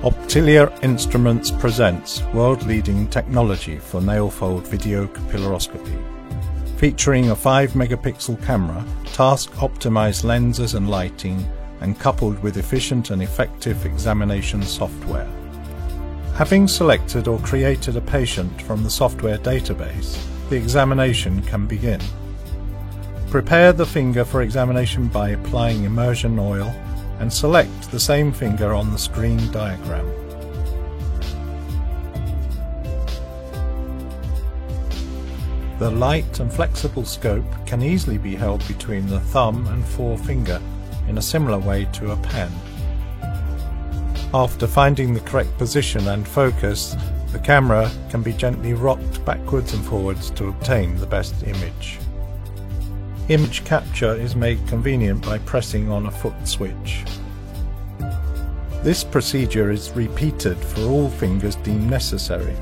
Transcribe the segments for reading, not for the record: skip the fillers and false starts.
Optilia Instruments presents world-leading technology for nail-fold videokapilaroscopy. Featuring a 5-megapixel camera, task-optimized lenses and lighting, and coupled with efficient and effective examination software. Having selected or created a patient from the software database, the examination can begin. Prepare the finger for examination by applying immersion oil and select the same finger on the screen diagram. The light and flexible scope can easily be held between the thumb and forefinger in a similar way to a pen. After finding the correct position and focus, the camera can be gently rocked backwards and forwards to obtain the best image. Image capture is made convenient by pressing on a foot switch. This procedure is repeated for all fingers deemed necessary,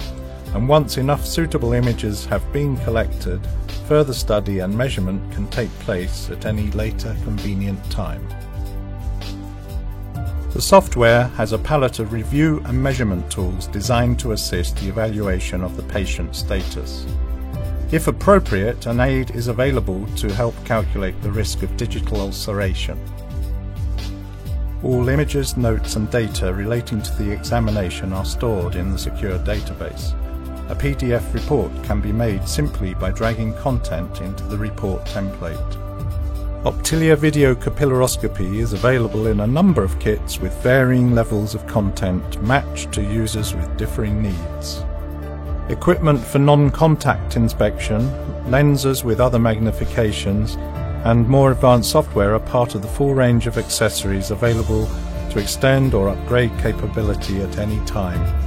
and once enough suitable images have been collected, further study and measurement can take place at any later convenient time. The software has a palette of review and measurement tools designed to assist the evaluation of the patient's status. If appropriate, an aid is available to help calculate the risk of digital ulceration. All images, notes and data relating to the examination are stored in the secure database. A PDF report can be made simply by dragging content into the report template. Optilia videokapilaroscopy is available in a number of kits with varying levels of content matched to users with differing needs. Equipment for non-contact inspection, lenses with other magnifications, and more advanced software are part of the full range of accessories available to extend or upgrade capability at any time.